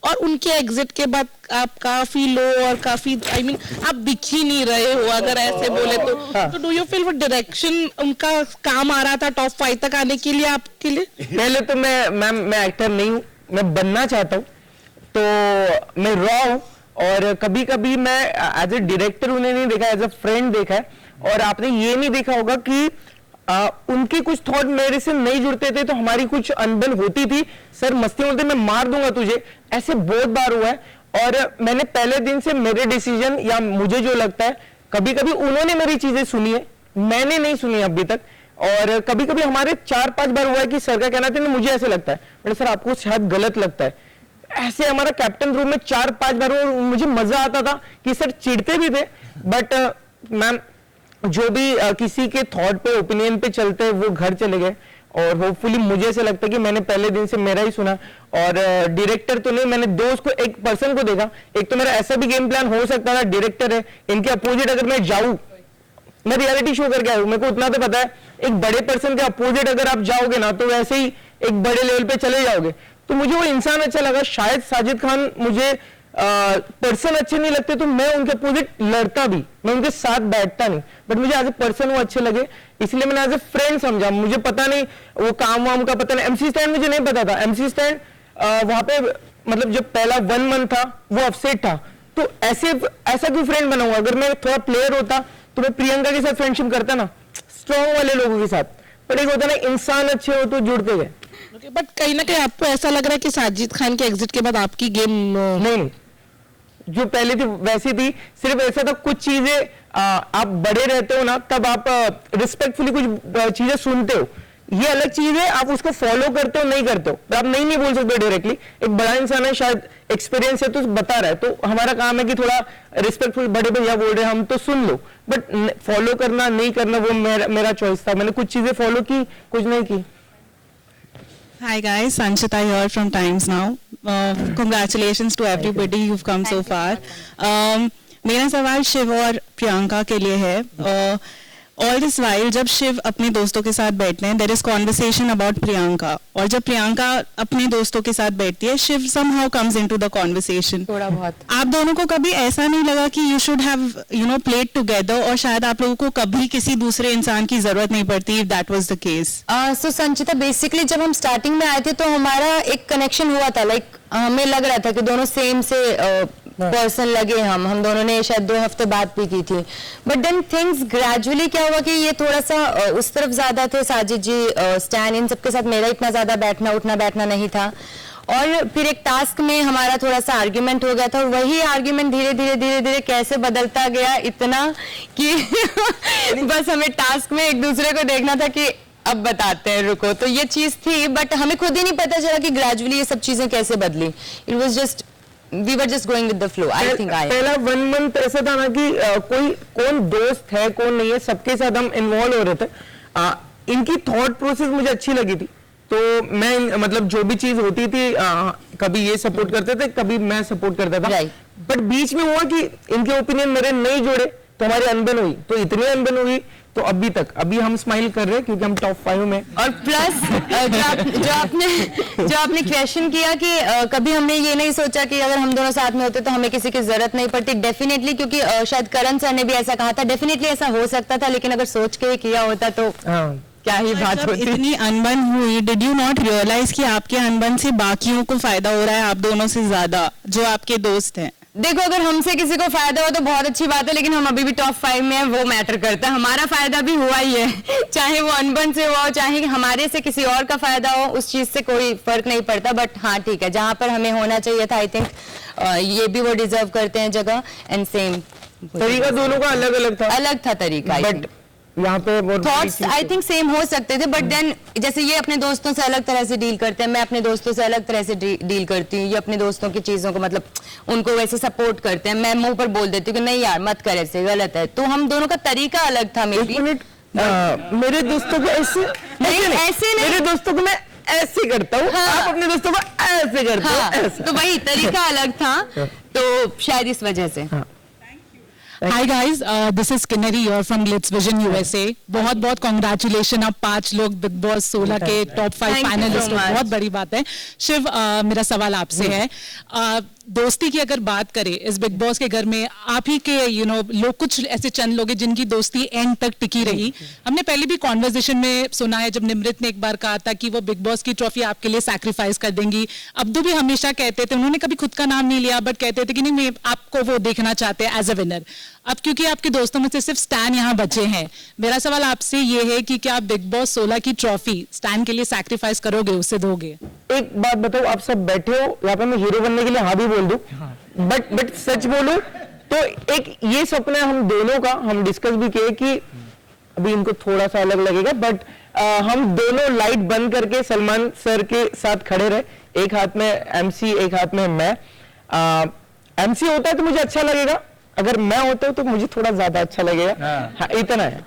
और उनके एग्जिट के बाद आप काफी लो और काफी आप दिख ही नहीं रहे हो अगर ऐसे बोले तो डू यू फील वो डायरेक्शन उनका काम आ रहा था टॉप 5 तक आने के लिए आपके लिए? पहले तो मैं एक्टर नहीं हूँ, मैं बनना चाहता हूँ, तो मैं रॉ हूँ और कभी कभी मैं एज ए डायरेक्टर उन्हें नहीं देखा, एज ए फ्रेंड देखा है। और आपने ये नहीं देखा होगा कि उनके कुछ थॉट मेरे से नहीं जुड़ते थे तो हमारी कुछ अनबन होती थी। सर मस्ती बोलते मैं मार दूंगा तुझे, ऐसे बहुत बार हुआ है। और मैंने पहले दिन से मेरे डिसीजन या मुझे जो लगता है, कभी कभी उन्होंने मेरी चीजें सुनी है, मैंने नहीं सुनी अभी तक। और कभी कभी हमारे 4-5 बार हुआ है कि सर का कहना था मुझे ऐसे लगता है, बट सर आपको शायद गलत लगता है। ऐसे हमारा कैप्टन रूम में 4-5 बार हुआ, मुझे मजा आता था कि सर चिढ़ते भी थे, बट मैम जो भी किसी के थॉट पे ओपिनियन पे चलते हैं वो घर चले गए। और होपफुली मुझे ऐसा लगता है कि मैंने पहले दिन से मेरा ही सुना। और डायरेक्टर तो नहीं, मैंने दो उसको एक पर्सन को देखा। एक तो मेरा ऐसा भी गेम प्लान हो सकता था, डायरेक्टर है, इनके अपोजिट अगर मैं जाऊं, मैं रियलिटी शो करके आया हूं, मेरे को उतना तो पता है, एक बड़े पर्सन के अपोजिट अगर आप जाओगे ना तो वैसे ही एक बड़े लेवल पे चले जाओगे। तो मुझे वो इंसान अच्छा लगा। शायद साजिद खान मुझे पर्सन अच्छे नहीं लगते तो मैं उनके अपोजिट लड़ता भी, मैं उनके साथ बैठता नहीं, बट मुझे एज ए पर्सन वो अच्छे लगे, इसलिए मैंने एज ए फ्रेंड समझा। मुझे पता नहीं वो काम वाम का पता नहीं। एमसी स्टैंड मुझे नहीं पता था। एमसी स्टैंड वहां पे मतलब जब पहला 1 मंथ था वो अपसेट था, तो ऐसा क्यों फ्रेंड बनाऊंगा? अगर मैं थोड़ा प्लेयर होता तो मैं प्रियंका के साथ फ्रेंडशिप करता ना, स्ट्रॉन्ग वाले लोगों के साथ। पर एक होता ना इंसान अच्छे हो तो जुड़ते गए। बट कहीं ना कहीं आपको ऐसा लग रहा है कि साजिद खान के एग्जिट के बाद आपकी गेम नहीं, जो पहले थी वैसी थी। सिर्फ ऐसा था कुछ चीजें आप बड़े रहते हो ना तब आप रिस्पेक्टफुली कुछ चीजें सुनते हो, ये अलग चीज है, आप उसको फॉलो करते हो नहीं करते हो, पर आप नहीं बोल सकते डायरेक्टली। एक बड़ा इंसान है, शायद एक्सपीरियंस है तो बता रहा है, तो हमारा काम है कि थोड़ा रिस्पेक्टफुल, बड़े भैया बोल रहे हैं हम तो सुन लो, बट फॉलो करना नहीं करना वो मेरा चॉइस था। मैंने कुछ चीजें फॉलो की, कुछ नहीं की। Hi guys, Sanchita here from Times Now. Congratulations to everybody you've come so far. मेरा सवाल शिव और प्रियंका के लिए है। ऑल दिस वाइल जब शिव अपने दोस्तों के साथ बैठते हैं, there is conversation about Priyanka, और जब प्रियंका अपने दोस्तों के साथ बैठती है, Shiv somehow comes into the conversation. थोड़ा बहुत आप दोनों को कभी ऐसा नहीं लगा कि you should have played together, और शायद आप लोगों को कभी किसी दूसरे इंसान की जरूरत नहीं पड़ती, if that was the case? So Sanchita, basically जब हम स्टार्टिंग में आए थे तो हमारा एक कनेक्शन हुआ था, लाइक हमें लग रहा था कि दोनों सेम से पर्सन लगे। हम दोनों ने शायद 2 हफ्ते बात भी की थी, बट देन थिंग्स ग्रेजुअली क्या हुआ कि ये थोड़ा सा उस तरफ ज्यादा थे, साजिद जी, स्टैन, इन सबके साथ मेरा इतना ज्यादा बैठना नहीं था। और फिर एक टास्क में हमारा थोड़ा सा आर्ग्यूमेंट हो गया था, और वही आर्ग्यूमेंट धीरे धीरे कैसे बदलता गया, इतना कि बस हमें टास्क में एक दूसरे को देखना था कि अब बताते हैं, रुको। तो ये चीज थी, बट हमें खुद ही नहीं पता चला कि ग्रेजुअली ये सब चीजें कैसे बदली। It was just we were just going with the flow. I think पहला 1 मंथ ऐसा था ना कि कौन दोस्त है कौन नहीं है, सबके साथ हम इन्वॉल्व हो रहे थे। इनकी थॉट प्रोसेस मुझे अच्छी लगी थी, तो मैं मतलब जो भी चीज होती थी कभी ये सपोर्ट करते थे, कभी मैं सपोर्ट करता था, बट बीच में हुआ कि इनके ओपिनियन मेरे नहीं जुड़े तो हमारी अनबन हुई, तो इतनी अनबन हुई तो अभी हम स्माइल कर रहे हैं क्योंकि हम टॉप 5 में। और प्लस जो आपने क्वेश्चन किया कि कभी हमने ये नहीं सोचा कि अगर हम दोनों साथ में होते तो हमें किसी की जरूरत नहीं पड़ती। डेफिनेटली, क्योंकि शायद करण सर ने भी ऐसा कहा था, डेफिनेटली ऐसा हो सकता था, लेकिन अगर सोच के किया होता तो क्या ही बात होती। इतनी अनबन हुई, डिड यू नॉट रियलाइज कि आपके अनबन से बाकियों को फायदा हो रहा है, आप दोनों से ज्यादा, जो आपके दोस्त हैं? देखो, अगर हमसे किसी को फायदा हो तो बहुत अच्छी बात है, लेकिन हम अभी भी टॉप 5 में हैं, वो मैटर करता है। हमारा फायदा भी हुआ ही है, चाहे वो अनबन से हुआ हो, चाहे हमारे से किसी और का फायदा हो, उस चीज से कोई फर्क नहीं पड़ता। बट हाँ, ठीक है, जहां पर हमें होना चाहिए था, आई थिंक ये भी वो डिजर्व करते हैं जगह। एंड सेम तरीका दोनों का अलग था तरीका, बट यहाँ पे थॉट्स आई थिंक सेम हो सकते थे, बट देन जैसे ये अपने दोस्तों से अलग तरह से डील करते हैं, मैं अपने दोस्तों से अलग तरह से डील करती हूँ। ये अपने दोस्तों की चीजों को मतलब उनको वैसे सपोर्ट करते हैं, मैं मुंह पर बोल देती हूँ कि नहीं यार मत कर, ऐसे गलत है। तो हम दोनों का तरीका अलग था। मेरे दोस्तों को ऐसे नहीं, मेरे दोस्तों को मैं ऐसे करता हूँ, आप अपने दोस्तों को ऐसे करते हो, तो वही तरीका अलग था, तो शायद इस वजह से। Hi guys, this is Kinnari your from Glitz vision USA. बहुत बहुत कॉन्ग्रेचुलेशन, आप 5 लोग बिग बॉस 16 के top 5 Thank you finalist so हो, much. बहुत बड़ी बात है। शिव, मेरा सवाल आपसे है, दोस्ती की अगर बात करें इस बिग बॉस के घर में, आप ही के लोग, कुछ ऐसे चंद लोग हैं जिनकी दोस्ती एंड तक टिकी रही। हमने पहले भी कॉन्वर्सेशन में सुना है जब निमृत ने एक बार कहा था कि वो बिग बॉस की ट्रॉफी आपके लिए सैक्रिफाइस कर देंगी। अब्दू भी हमेशा कहते थे, उन्होंने कभी खुद का नाम नहीं लिया बट कहते थे कि नहीं, मैं आपको वो देखना चाहते हैं एज अ विनर। अब क्योंकि आपके दोस्तों में से सिर्फ स्टैन यहाँ बचे हैं, मेरा सवाल आपसे ये है कि क्या आप बिग बॉस 16 की ट्रॉफी स्टैन के लिए सैक्रिफाइस करोगे, उससे दोगे? एक बात बताओ, आप सब बैठे हो यहाँ पे, मैं हीरो बनने के लिए हाँ भी बोल दूं, बट सच बोलूं तो एक ये सपना है हम दोनों का, हम डिस्कस भी किए कि अभी इनको थोड़ा सा अलग लगेगा बट हम दोनों लाइट बंद करके सलमान सर के साथ खड़े रहे, एक हाथ में एमसी एक हाथ में मैं। एमसी होता है तो मुझे अच्छा लगेगा, अगर मैं होता हूं तो मुझे थोड़ा ज्यादा अच्छा लगेगा। हाँ, इतना है,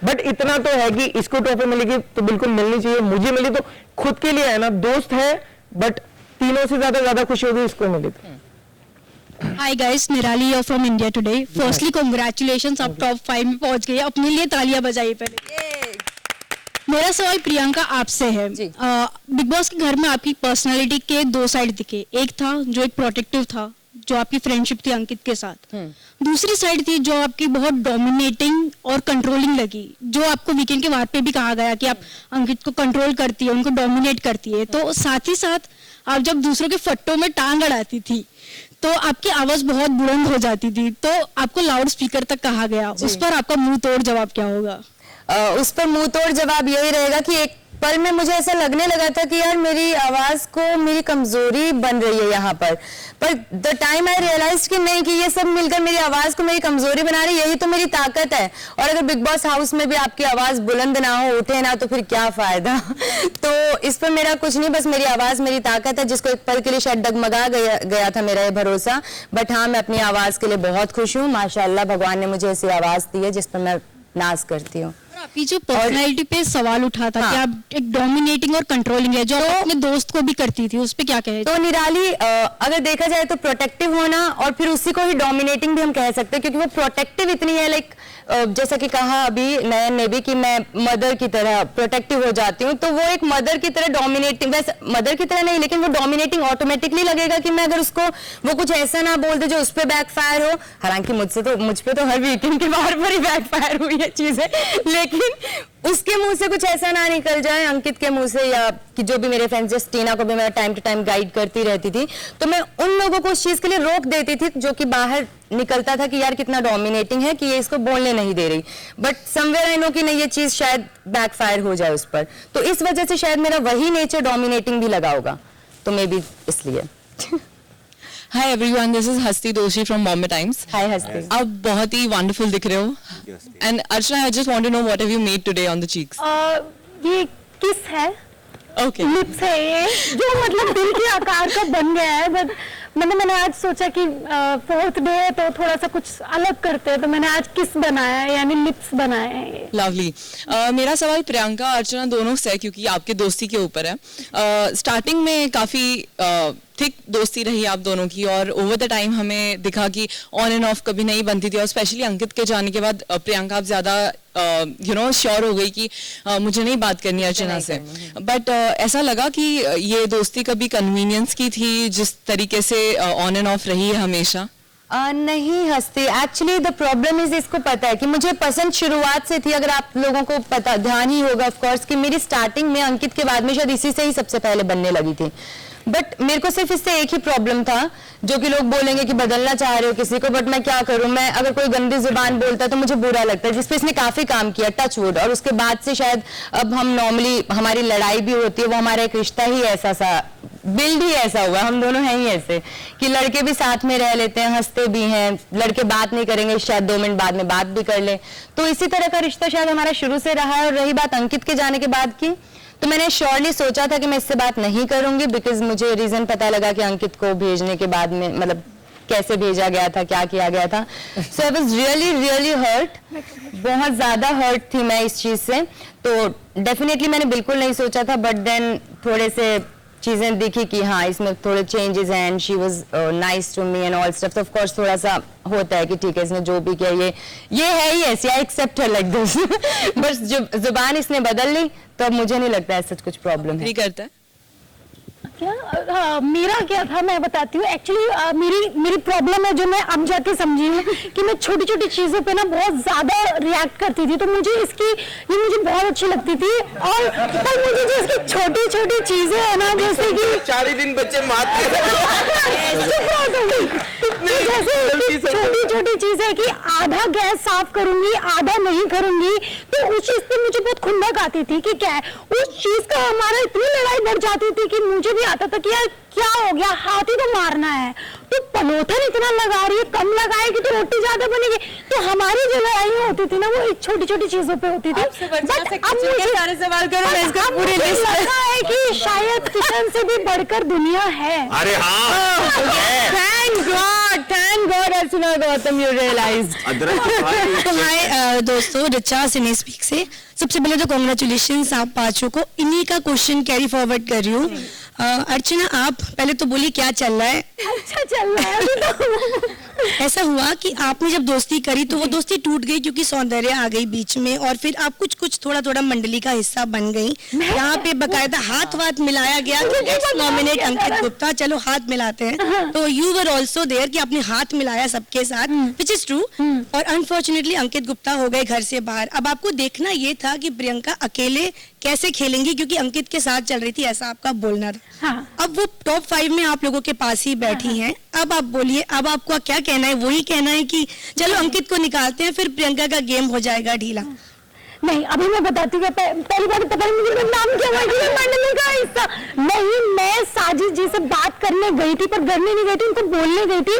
बट इतना तो है कि इसको ट्रॉफी मिलेगी तो बिल्कुल मिलनी चाहिए, मुझे मिली तो खुद के लिए है ना, दोस्त है बट तीनों से ज्यादा खुशी होगी इसको मिली तो। हाय गाइस, निराली here from India today. Firstly, congratulations, आप टॉप 5 में पहुंच गए। अपने लिए तालियां बजाइए पहले। मेरा सवाल प्रियंका आपसे है। बिग बॉस के घर में आपकी पर्सनालिटी के 2 साइड दिखे। एक था जो एक प्रोटेक्टिव था, जो आपकी फ्रेंडशिप थी अंकित के साथ। दूसरी साइड थी जो आपकी बहुत डोमिनेटिंग और कंट्रोलिंग लगी, जो आपको वीकेंड के बाद पे भी कहा गया कि आप अंकित को कंट्रोल करती है, उनको डोमिनेट करती है। तो साथ ही साथ आप जब दूसरों के फट्टों में टांग अड़ाती थी तो आपकी आवाज बहुत बुलंद हो जाती थी, तो आपको लाउड स्पीकर तक कहा गया। उस पर आपका मुंह तोड़ जवाब क्या होगा? उस पर मुंह तोड़ जवाब यही रहेगा कि एक पल में मुझे ऐसा लगने लगा था कि यार मेरी आवाज को मेरी कमजोरी बन रही है यहाँ पर द टाइम आई रियलाइज कि नहीं, कि ये सब मिलकर मेरी आवाज को मेरी कमजोरी बना रही है, यही तो मेरी ताकत है। और अगर बिग बॉस हाउस में भी आपकी आवाज बुलंद ना हो, उठे ना, तो फिर क्या फायदा। तो इस पर मेरा कुछ नहीं, बस मेरी आवाज मेरी ताकत है, जिसको एक पल के लिए शायद डगमगा गया था मेरा ये भरोसा। बट हाँ, मैं अपनी आवाज के लिए बहुत खुश हूँ। माशाल्लाह, भगवान ने मुझे ऐसी आवाज दी है जिस पर मैं नाज करती हूँ। आपकी जो पर्सनैलिटी पे सवाल उठा था कि आप एक डोमिनेटिंग और कंट्रोलिंग है, जो आप अपने दोस्त को भी करती थी, उस पे क्या कहे? तो निराली, अगर देखा जाए तो प्रोटेक्टिव होना और फिर उसी को ही डोमिनेटिंग भी हम कह सकते हैं, क्योंकि वो प्रोटेक्टिव इतनी है, लाइक जैसा कि कहा अभी नयन ने भी कि मैं मदर की तरह प्रोटेक्टिव हो जाती हूँ, तो वो एक मदर की तरह डोमिनेटिंग, वैसे मदर की तरह नहीं, लेकिन वो डोमिनेटिंग ऑटोमेटिकली लगेगा कि मैं अगर उसको वो कुछ ऐसा ना बोल दे जो उस पर बैकफायर हो। हालांकि मुझ पे तो हर वीकेंड के बार पर ही बैकफायर हुई है चीजें, लेकिन उसके मुंह से कुछ ऐसा ना निकल जाए, अंकित के मुंह से, या कि जो भी मेरे फ्रेंड्स, जैसे टीना को भी मैं टाइम टू टाइम गाइड करती रहती थी, तो मैं उन लोगों को उस चीज के लिए रोक देती थी जो कि बाहर निकलता था कि यार कितना डोमिनेटिंग है कि ये इसको बोलने नहीं दे रही, बट समवेयर आई नो कि नहीं, ये चीज शायद बैकफायर हो जाए उस पर, तो इस वजह से शायद मेरा वही नेचर डोमिनेटिंग भी लगा होगा, तो मे बी इसलिए। Hi everyone, this is Hasti Doshi from Bombay Times. हाय हस्ती। आप बहुत ही wonderful दिख रहे हो. And Archana, I just want to know what have you made today on the cheeks? ये किस है, Okay. लिप्स है ये, जो मतलब दिल के आकार का बन गया है। बट मैंने आज सोचा कि 4th डे है तो थोड़ा सा कुछ अलग करते हैं, तो मैंने आज किस बनाया है, यानी लिप्स बनाए हैं ये। Lovely. मेरा सवाल प्रियंका अर्चना दोनों से है, क्योंकि आपके दोस्ती के ऊपर है. स्टार्टिंग में काफी थिक दोस्ती रही आप दोनों की, और ओवर द टाइम हमें दिखा कि ऑन एंड ऑफ कभी नहीं बनती थी, और स्पेशली अंकित के जाने के बाद प्रियंका आप ज्यादा श्योर हो गई कि मुझे नहीं बात करनी अर्चना से. बट ऐसा लगा कि ये दोस्ती कभी कन्वीनियंस की थी जिस तरीके से ऑन एंड ऑफ रही है हमेशा? नहीं हस्ती, एक्चुअली द प्रॉब्लम इज, इसको पता है कि मुझे पसंद शुरुआत से थी। अगर आप लोगों को पता, ध्यान ही होगा ऑफ कोर्स कि मेरी स्टार्टिंग में अंकित के बाद में शायद इसी से ही सबसे पहले बनने लगी थी। बट मेरे को सिर्फ इससे एक ही प्रॉब्लम था, जो कि लोग बोलेंगे कि बदलना चाह रहे हो किसी को, बट मैं क्या करूं, मैं अगर कोई गंदी जुबान बोलता है तो मुझे बुरा लगता है, जिसपे इसने काफी काम किया, टच वुड। और उसके बाद से शायद अब हम नॉर्मली, हमारी लड़ाई भी होती है, वो हमारा एक रिश्ता ही ऐसा सा बिल्ड ही ऐसा हुआ, हम दोनों हैं ही ऐसे कि लड़के भी साथ में रह लेते हैं, हंसते भी हैं, लड़के बात नहीं करेंगे शायद 2 मिनट बाद में बात भी कर ले, तो इसी तरह का रिश्ता शायद हमारा शुरू से रहा है। और रही बात अंकित के जाने के बाद की, तो मैंने श्योरली सोचा था कि मैं इससे बात नहीं करूंगी, बिकॉज मुझे रीजन पता लगा कि अंकित को भेजने के बाद में, मतलब कैसे भेजा गया था, क्या किया गया था। सो आई वाज रियली हर्ट, बहुत ज्यादा हर्ट थी मैं इस चीज से। तो डेफिनेटली मैंने बिल्कुल नहीं सोचा था, बट देन थोड़े से चीजें दिखी कि हाँ इसमें थोड़े चेंजेस हैं and she was nice to me and all stuff, तो ऑफ कोर्स थोड़ा सा होता है कि ठीक है इसने जो भी किया ये है ही ऐसी, I accept her like this. बस जब जुबान इसने बदल ली तो अब मुझे नहीं लगता है सच कुछ प्रॉब्लम है। नहीं करता है क्या मेरा क्या था मैं बताती हूँ। एक्चुअली मेरी प्रॉब्लम है जो मैं अब जाके समझी हूँ कि मैं छोटी छोटी चीजों पे ना बहुत ज्यादा रिएक्ट करती थी, तो मुझे ये मुझे बहुत अच्छी लगती थी। और पर मुझे जो इसकी छोटी छोटी चीजें है ना, जैसे कि 4 ही दिन बच्चे मारते जैसे छोटी छोटी चीजें कि आधा गैस साफ करूंगी आधा नहीं करूंगी, तो उस चीज पे मुझे बहुत खुंदक आती थी कि क्या है उस चीज का हमारा इतनी लड़ाई बढ़ जाती थी कि मुझे भी आता था कि यार क्या हो गया, हाथ ही तो मारना है, तो पलोथन इतना लगा रही है, कम लगाएगी तो रोटी ज्यादा बनेगी। तो हमारी जो लड़ाइयाँ होती थी ना वो छोटी छोटी चीजों पे होती थी। बट अब मुझे सारे सवाल करो मैं इसका पूरी लिस्ट लगता है कि शायद किचन से भी बढ़कर दुनिया है। अरे हाँ thank God Archana Gautam you realized. तो हाय दोस्तों, रिचा सिने स्पीक से सबसे पहले तो कॉन्ग्रेचुलेशंस आप पांचों को। इन्हीं का क्वेश्चन कैरी फॉरवर्ड कर रही हूँ। अर्चना आप पहले तो बोलिए क्या चल रहा है? अच्छा चल रहा है अभी तो। ऐसा हुआ कि आपने जब दोस्ती करी तो वो दोस्ती टूट गई क्योंकि सौंदर्य आ गई बीच में, और फिर आप कुछ थोड़ा मंडली का हिस्सा बन गई। यहाँ पे बकायदा हाथ मिलाया गया कि नॉमिनेट अंकित गुप्ता, चलो हाथ मिलाते हैं। तो यू वर ऑल्सो देयर कि आपने हाथ मिलाया सबके साथ, विच इज ट्रू। और अनफॉर्चुनेटली अंकित गुप्ता हो गए घर से बाहर। अब आपको देखना ये था कि प्रियंका अकेले कैसे खेलेंगी क्योंकि अंकित के साथ चल रही थी, ऐसा आपका बोलना था। हाँ। अब वो टॉप 5 में आप लोगों के पास ही बैठी हैं। अब आप बोलिए, अब आपको क्या कहना है? वही कहना है कि चलो अंकित को निकालते हैं फिर प्रियंका का गेम हो जाएगा ढीला? नहीं अभी मैं बताती हूँ, पहली बार पता नहीं मुझे नाम क्या हुआ मंडली का हिस्सा नहीं। मैं साजिद जी से बात करने गई थी पर करने नहीं गई थी, उनको बोलने गई थी